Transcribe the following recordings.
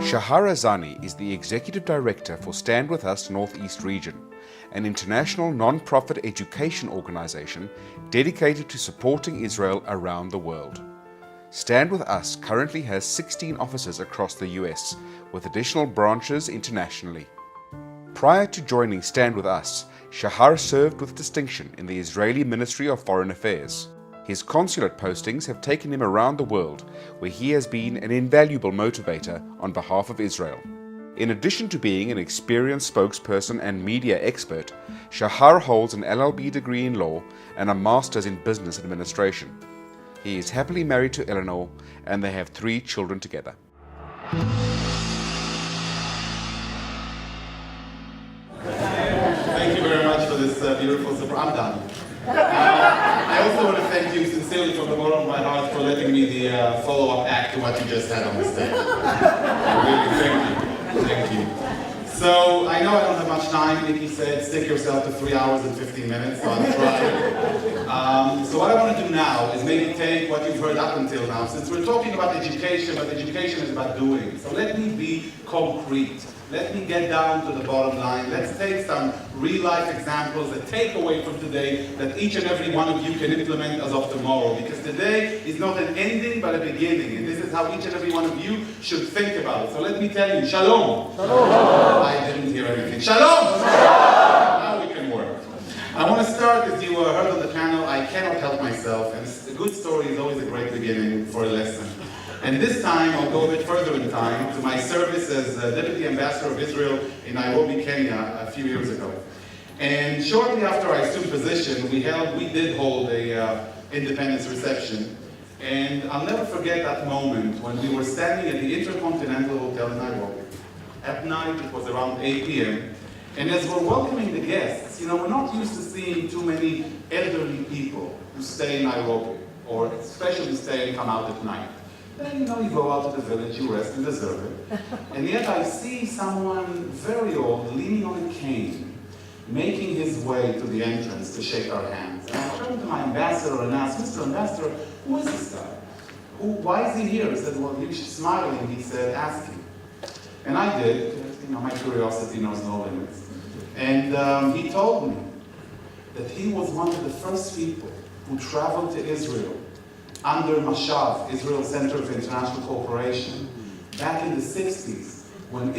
Shahar Azani is the Executive Director for Stand With Us Northeast Region, an international non-profit education organization dedicated to supporting Israel around the world. Stand With Us currently has 16 offices across the US, with additional branches internationally. Prior to joining Stand With Us, Shahar served with distinction in the Israeli Ministry of Foreign Affairs. His consulate postings have taken him around the world, where he has been an invaluable motivator on behalf of Israel. In addition to being an experienced spokesperson and media expert, Shahar holds an LLB degree in law and a master's in business administration. He is happily married to Eleanor, and they have 3 children together. Thank you very much for this beautiful surprise. I'm done. I also want to thank you sincerely from the bottom of my heart for letting me the follow-up act to what you just had on the stage. Really, thank you. So, I know I don't have much time. Nikki said stick yourself to 3 hours and 15 minutes, so I'll try. So what I want to do now is maybe take what you've heard up until now, since we're talking about education, but education is about doing. So let me be concrete. Let me get down to the bottom line. Let's take some real-life examples, a takeaway from today that each and every one of you can implement as of tomorrow. Because today is not an ending, but a beginning. And this is how each and every one of you should think about it. So let me tell you, Shalom. Shalom. I didn't hear anything. Shalom. Shalom. Now we can work. I want to start, as you heard on the panel, I cannot help myself. And a good story is always a great beginning for a lesson. And this time, I'll go a bit further in time to my service as Deputy Ambassador of Israel in Nairobi, Kenya, a few years ago. And shortly after I assumed position, we did hold a independence reception. And I'll never forget that moment when we were standing at the Intercontinental Hotel in Nairobi. At night, it was around 8 p.m. And as we're welcoming the guests, we're not used to seeing too many elderly people who stay in Nairobi, or especially stay and come out at night. Then, you go out to the village, you rest, you deserve it. And yet I see someone very old, leaning on a cane, making his way to the entrance to shake our hands. And I turned to my ambassador and asked, Mr. Ambassador, who is this guy? Why is he here? He said, well, smiling, he said, ask him. And I did, my curiosity knows no limits. And he told me that he was one of the first people who traveled to Israel under Mashav, Israel Center for International Cooperation, back in the 60s, when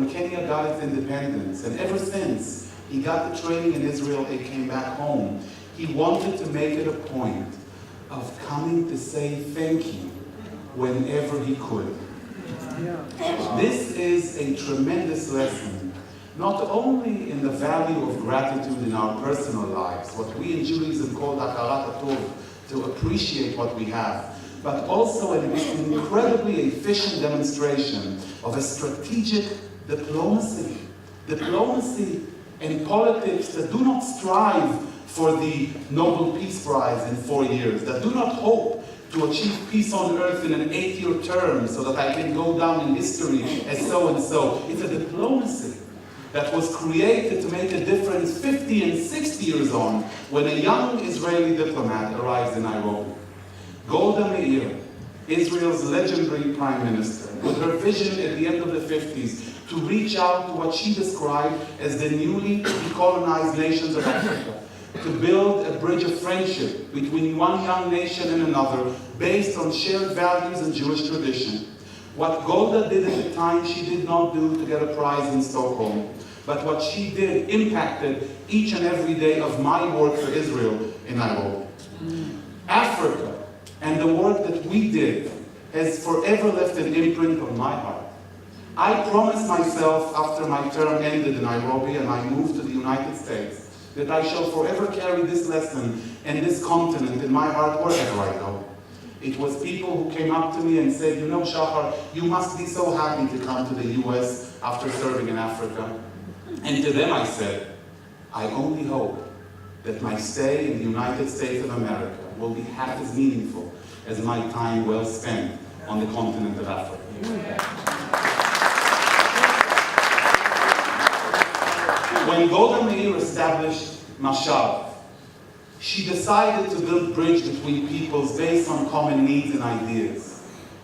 Kenya got its independence, and ever since he got the training in Israel and came back home, he wanted to make it a point of coming to say thank you whenever he could. This is a tremendous lesson, not only in the value of gratitude in our personal lives, what we in Judaism call hakarat hatov, to appreciate what we have, but also an incredibly efficient demonstration of a strategic diplomacy. Diplomacy and politics that do not strive for the Nobel Peace Prize in 4 years, that do not hope to achieve peace on earth in an 8-year term so that I can go down in history as so-and-so. It's a diplomacy that was created to make a difference 50 and 60 years on when a young Israeli diplomat arrives in Nairobi. Golda Meir, Israel's legendary prime minister, with her vision at the end of the 50s to reach out to what she described as the newly decolonized nations of Africa, to build a bridge of friendship between one young nation and another based on shared values and Jewish tradition. What Golda did at the time, she did not do to get a prize in Stockholm. But what she did impacted each and every day of my work for Israel in Nairobi. Africa and the work that we did has forever left an imprint on my heart. I promised myself after my term ended in Nairobi and I moved to the United States that I shall forever carry this lesson and this continent in my heart wherever I go. It was people who came up to me and said, Shahar, you must be so happy to come to the US after serving in Africa. And to them I said, I only hope that my stay in the United States of America will be half as meaningful as my time well spent on the continent of Africa. When Golda Meir established Mashav, she decided to build bridge between peoples based on common needs and ideas.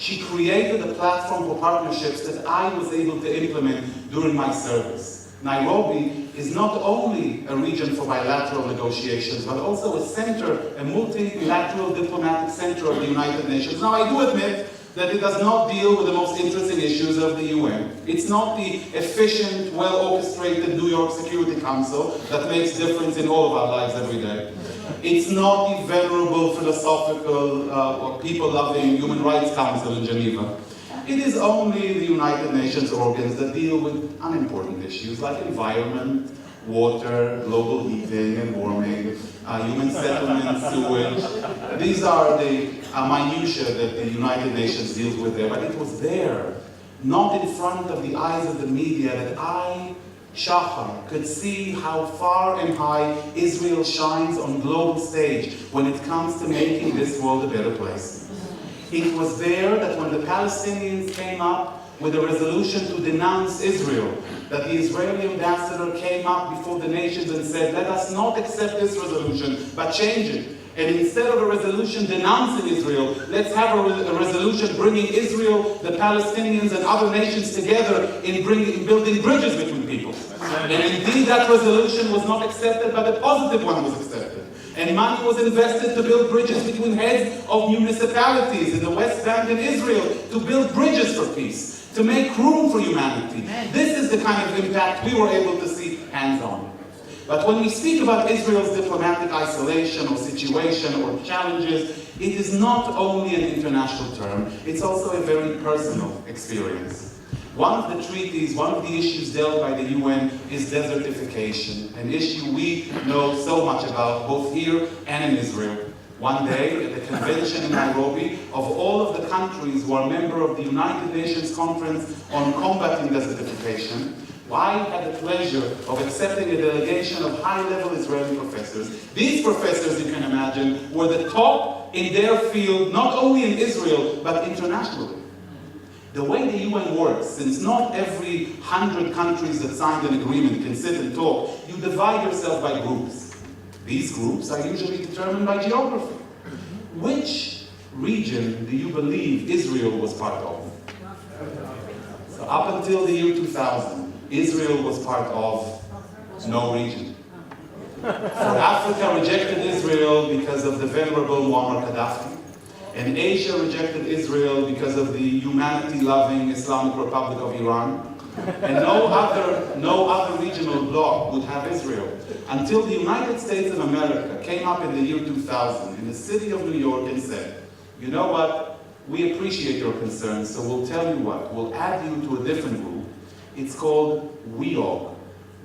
She created a platform for partnerships that I was able to implement during my service. Nairobi is not only a region for bilateral negotiations, but also a center, a multilateral diplomatic center of the United Nations. Now, I do admit that it does not deal with the most interesting issues of the UN. It's not the efficient, well-orchestrated New York Security Council that makes difference in all of our lives every day. It's not the venerable, philosophical, or people-loving Human Rights Council in Geneva. It is only the United Nations organs that deal with unimportant issues like environment, water, global heating and warming, human settlements, sewage. These are the minutiae that the United Nations deals with there. But it was there, not in front of the eyes of the media, that I, Shahar, could see how far and high Israel shines on global stage when it comes to making this world a better place. It was there that when the Palestinians came up with a resolution to denounce Israel, that the Israeli ambassador came up before the nations and said, let us not accept this resolution, but change it. And instead of a resolution denouncing Israel, let's have a resolution bringing Israel, the Palestinians, and other nations together in building bridges between people. And indeed, that resolution was not accepted, but a positive one was accepted. And money was invested to build bridges between heads of municipalities in the West Bank and Israel, to build bridges for peace, to make room for humanity. This is the kind of impact we were able to see hands-on. But when we speak about Israel's diplomatic isolation or situation or challenges, it is not only an international term, it's also a very personal experience. One of the treaties, one of the issues dealt by the UN is desertification, an issue we know so much about, both here and in Israel. One day, at the convention in Nairobi, of all of the countries who are member of the United Nations Conference on Combating Desertification, I had the pleasure of accepting a delegation of high-level Israeli professors. These professors, you can imagine, were the top in their field, not only in Israel, but internationally. The way the UN works, since not every 100 countries that signed an agreement can sit and talk, you divide yourself by groups. These groups are usually determined by geography. Which region do you believe Israel was part of? So up until the year 2000, Israel was part of no region. For Africa rejected Israel because of the venerable Muammar Gaddafi. And Asia rejected Israel because of the humanity-loving Islamic Republic of Iran. And no other regional bloc would have Israel. Until the United States of America came up in the year 2000 in the city of New York and said, you know what, we appreciate your concerns, so we'll tell you what, we'll add you to a different group. It's called WEOG,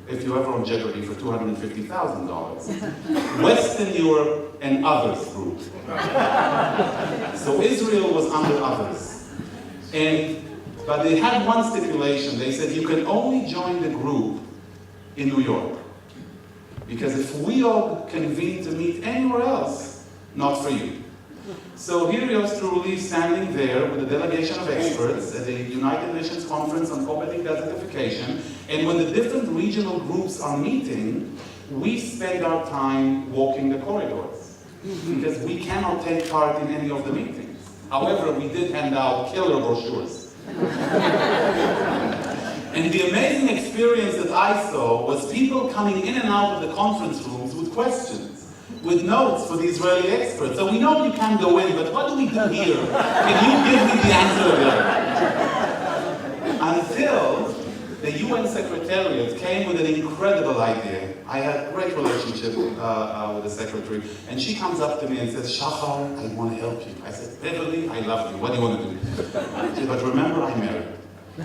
if you're ever on Jeopardy for $250,000. Western Europe and Others group. So Israel was under Others. But they had one stipulation. They said you can only join the group in New York. Because if WEOG convened to meet anywhere else, not for you. So here yours truly standing there with a delegation of experts at the United Nations Conference on Combating Desertification, and when the different regional groups are meeting, we spend our time walking the corridors, because we cannot take part in any of the meetings. However, we did hand out killer brochures. And the amazing experience that I saw was people coming in and out of the conference rooms with questions, with notes for the Israeli experts. So we know you can't go in, but what do we do here? Can you give me the answer there? Until the UN Secretariat came with an incredible idea. I had a great relationship with the secretary, and she comes up to me and says, Shahar, I want to help you. I said, Beverly, I love you. What do you want to do? She said, but remember, I'm married. So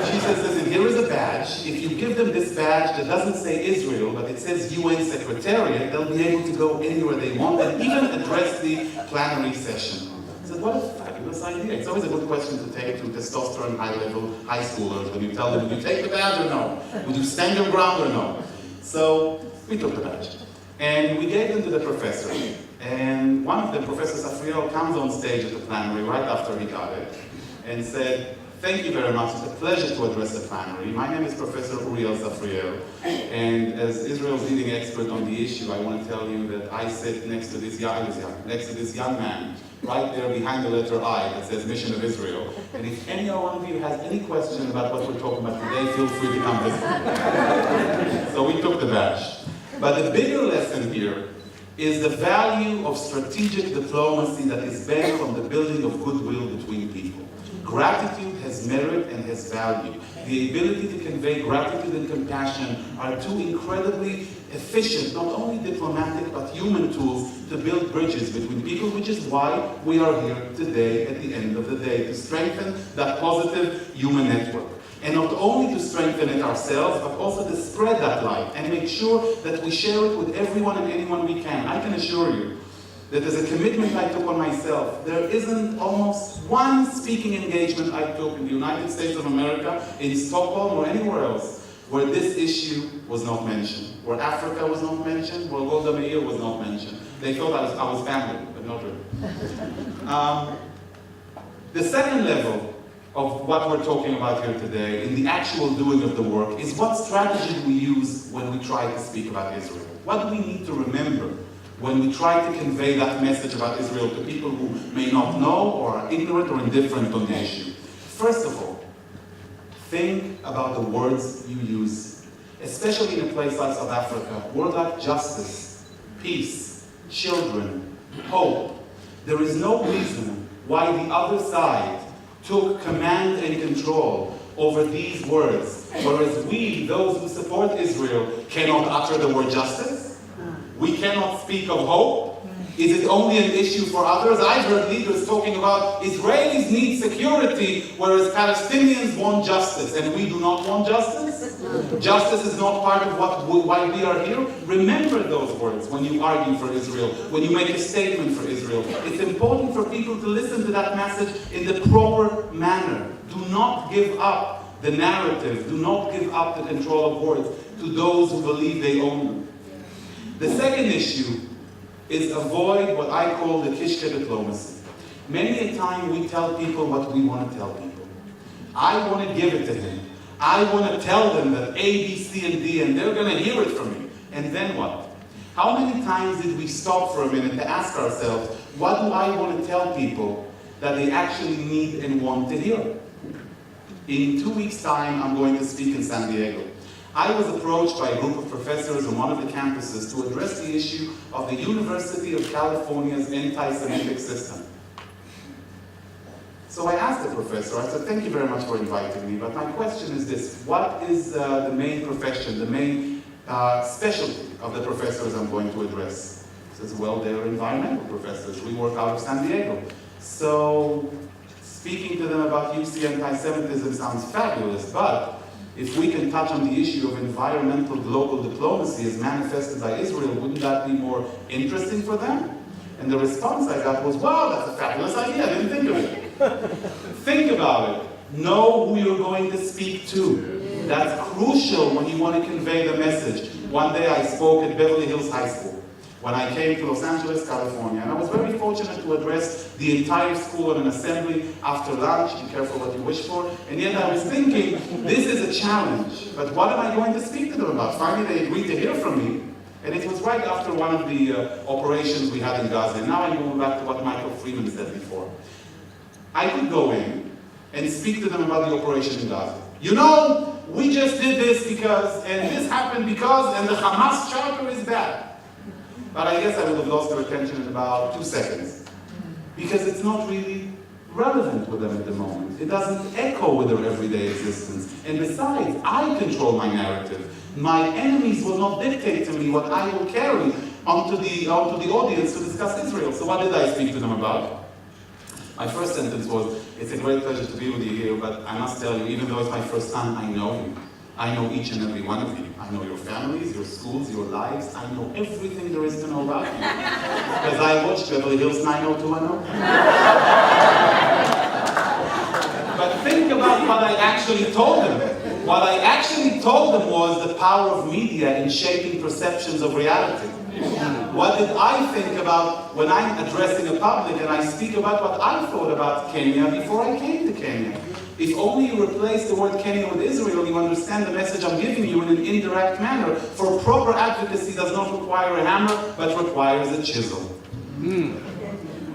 she says, listen, here is a badge. If you give them this badge that doesn't say Israel, but it says UN Secretariat, they'll be able to go anywhere they want and even address the plenary session. I said, what a fabulous idea. It's always a good question to take to testosterone high-level high schoolers when you tell them, would you take the badge or no? Would you stand your ground or no? So we took the badge. And we gave them to the professor. And one of them, Professor Safriel, comes on stage at the plenary right after he got it and said, Thank you very much. It's a pleasure to address the plenary. My name is Professor Uriel Zafriel, and as Israel's leading expert on the issue, I want to tell you that I sit next to this young man, right there behind the letter I that says Mission of Israel. And if any one of you has any question about what we're talking about today, feel free to come visit. So we took the badge. But the bigger lesson here is the value of strategic diplomacy that is based on the building of goodwill between people. Gratitude has merit and has value. The ability to convey gratitude and compassion are two incredibly efficient, not only diplomatic, but human tools to build bridges between people, which is why we are here today at the end of the day, to strengthen that positive human network. And not only to strengthen it ourselves, but also to spread that light and make sure that we share it with everyone and anyone we can. I can assure you that as a commitment I took on myself, there isn't almost one speaking engagement I took in the United States of America, in Stockholm or anywhere else, where this issue was not mentioned, where Africa was not mentioned, where Golda Meir was not mentioned. They thought I was family, but not really. The second level of what we're talking about here today, in the actual doing of the work, is what strategy we use when we try to speak about Israel. What do we need to remember when we try to convey that message about Israel to people who may not know or are ignorant or indifferent on the issue? First of all, think about the words you use, especially in a place like South Africa, words like justice, peace, children, hope. There is no reason why the other side took command and control over these words, whereas we, those who support Israel, cannot utter the word justice. We cannot speak of hope. Is it only an issue for others? I've heard leaders talking about Israelis need security, whereas Palestinians want justice, and we do not want justice. Justice is not part of why we are here. Remember those words when you argue for Israel, when you make a statement for Israel. It's important for people to listen to that message in the proper manner. Do not give up the narrative. Do not give up the control of words to those who believe they own them. The second issue is avoid what I call the kishke diplomacy. Many a time we tell people what we want to tell people. I want to give it to him. I want to tell them that A, B, C, and D, and they're going to hear it from me. And then what? How many times did we stop for a minute to ask ourselves, what do I want to tell people that they actually need and want to hear? In 2 weeks' time, I'm going to speak in San Diego. I was approached by a group of professors on one of the campuses to address the issue of the University of California's anti-Semitic system. So I asked the professor, I said, thank you very much for inviting me, but my question is this: what is the main profession, the main specialty of the professors I'm going to address? He says, well, they're environmental professors. We work out of San Diego. So speaking to them about UC anti-Semitism sounds fabulous, but if we can touch on the issue of environmental global diplomacy as manifested by Israel, wouldn't that be more interesting for them? And the response I got was, wow, that's a fabulous idea, I didn't think of it. Think about it. Know who you're going to speak to. That's crucial when you want to convey the message. One day I spoke at Beverly Hills High School when I came to Los Angeles, California, and I was very fortunate to address the entire school in an assembly after lunch. Be careful what you wish for. And yet I was thinking, this is a challenge, but what am I going to speak to them about? Finally, they agreed to hear from me. And it was right after one of the operations we had in Gaza. And now I'm going back to what Michael Freeman said before. I could go in and speak to them about the operation in Gaza. You know, we just did this because, and this happened because, and the Hamas charter is bad. But I guess I would have lost their attention in about 2 seconds. Because it's not really relevant with them at the moment. It doesn't echo with their everyday existence. And besides, I control my narrative. My enemies will not dictate to me what I will carry onto the audience to discuss Israel. So what did I speak to them about? My first sentence was, it's a great pleasure to be with you here, but I must tell you, even though it's my first time, I know you. I know each and every one of you. I know your families, your schools, your lives. I know everything there is to know about you. Because I watched Beverly Hills 90210. But think about what I actually told them. What I actually told them was the power of media in shaping perceptions of reality. What did I think about when I'm addressing a public and I speak about what I thought about Kenya before I came to Kenya? If only you replace the word Kenya with Israel, you understand the message I'm giving you in an indirect manner. For proper advocacy does not require a hammer, but requires a chisel.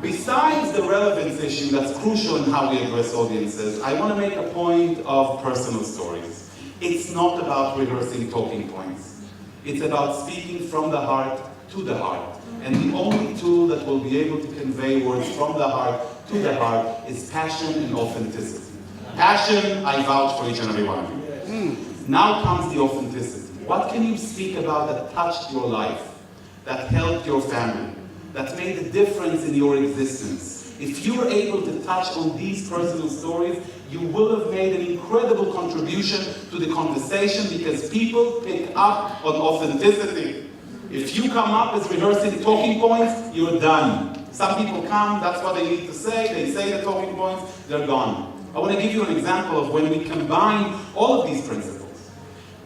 Besides the relevance issue that's crucial in how we address audiences, I want to make a point of personal stories. It's not about rehearsing talking points. It's about speaking from the heart to the heart. And the only tool that will be able to convey words from the heart to the heart is passion and authenticity. Passion, I vouch for each and every one of you. Now comes the authenticity. What can you speak about that touched your life, that helped your family, that made a difference in your existence? If you were able to touch on these personal stories, you will have made an incredible contribution to the conversation, because people pick up on authenticity. If you come up as rehearsing talking points, you're done. Some people come, that's what they need to say, they say the talking points, they're gone. I want to give you an example of when we combine all of these principles.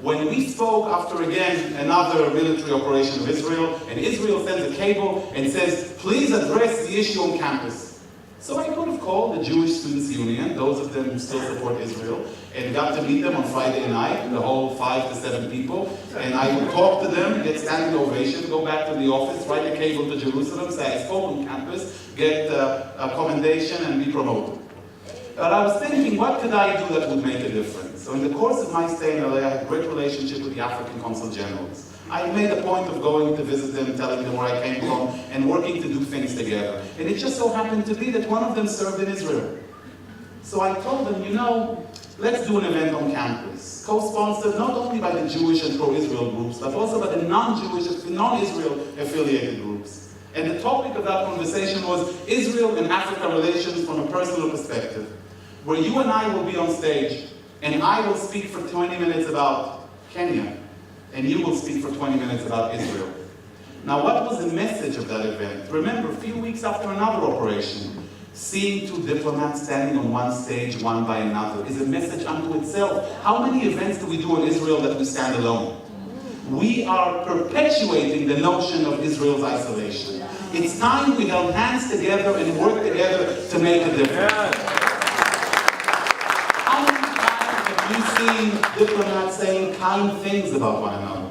When we spoke after, again, another military operation of Israel, and Israel sends a cable and says, please address the issue on campus. So I could have called the Jewish Students' Union, those of them who still support Israel, and got to meet them on Friday night, the whole 5 to 7 people, and I would talk to them, get standing ovation, go back to the office, write a cable to Jerusalem, say I spoke on campus, get a commendation, and be promoted. But I was thinking, what could I do that would make a difference? So in the course of my stay in LA, I had a great relationship with the African Consul Generals. I made a point of going to visit them, telling them where I came from, and working to do things together. And it just so happened to be that one of them served in Israel. So I told them, you know, let's do an event on campus, co-sponsored not only by the Jewish and pro-Israel groups, but also by the non-Jewish, non-Israel affiliated groups. And the topic of that conversation was Israel and Africa relations from a personal perspective, where you and I will be on stage, and I will speak for 20 minutes about Kenya, and you will speak for 20 minutes about Israel. Now, what was the message of that event? Remember, a few weeks after another operation, seeing two diplomats standing on one stage, one by another, is a message unto itself. How many events do we do in Israel that we stand alone? We are perpetuating the notion of Israel's isolation. It's time we held hands together and work together to make a difference. How many times have you seen diplomats saying kind things about one another?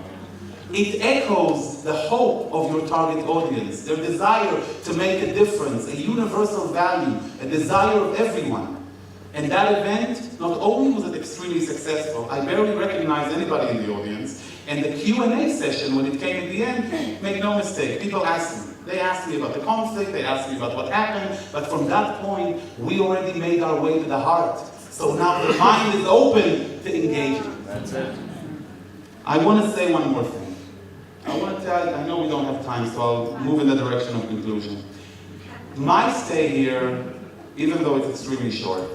It echoes the hope of your target audience, their desire to make a difference, a universal value, a desire of everyone. And that event, not only was it extremely successful, I barely recognized anybody in the audience, and the Q&A session, when it came at the end, make no mistake, people asked me. They asked me about the conflict, they asked me about what happened, but from that point, we already made our way to the heart. So now the mind is open to engaging. That's it. I want to say one more thing. I want to tell you, I know we don't have time, so I'll move in the direction of conclusion. My stay here, even though it's extremely short,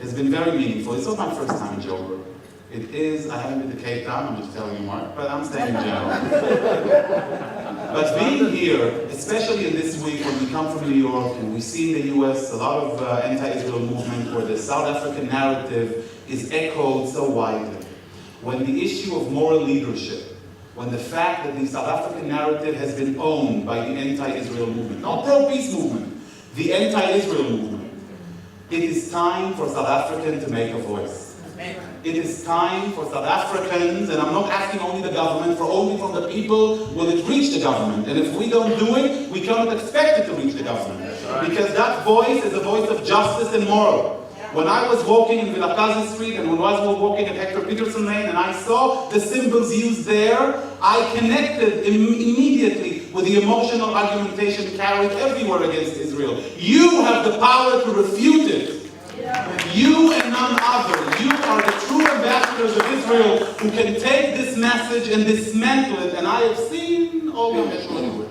has been very meaningful. It's not my first time in Joburg. It is, I haven't been to Cape Town, I'm just telling you, Mark, but I'm staying in general. But being here, especially in this week when we come from New York and we see in the US a lot of anti-Israel movement where the South African narrative is echoed so widely, when the issue of moral leadership, when the fact that the South African narrative has been owned by the anti-Israel movement, not pro-peace movement, the anti-Israel movement, it is time for South Africans to make a voice. It is time for South Africans, and I'm not asking only the government, for only from the people will it reach the government. And if we don't do it, we cannot expect it to reach the government. Because that voice is a voice of justice and moral. When I was walking in Vilakazi Street and when I was walking at Hector Peterson Lane and I saw the symbols used there, I connected immediately with the emotional argumentation carried everywhere against Israel. You have the power to refute it. You and none other. You are the true ambassadors of Israel who can take this message and dismantle it. And I have seen Olga Meshua do it.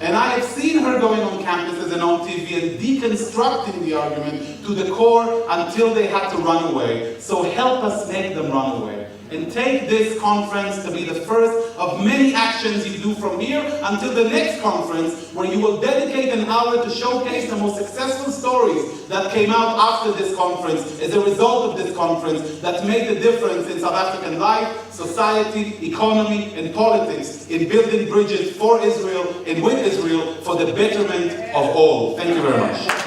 And I have seen her going on campuses and on TV and deconstructing the argument to the core until they had to run away. So help us make them run away. And take this conference to be the first of many actions you do from here until the next conference, where you will dedicate an hour to showcase the most successful stories that came out after this conference as a result of this conference that made the difference in South African life, society, economy, and politics in building bridges for Israel and with Israel for the betterment of all. Thank you very much.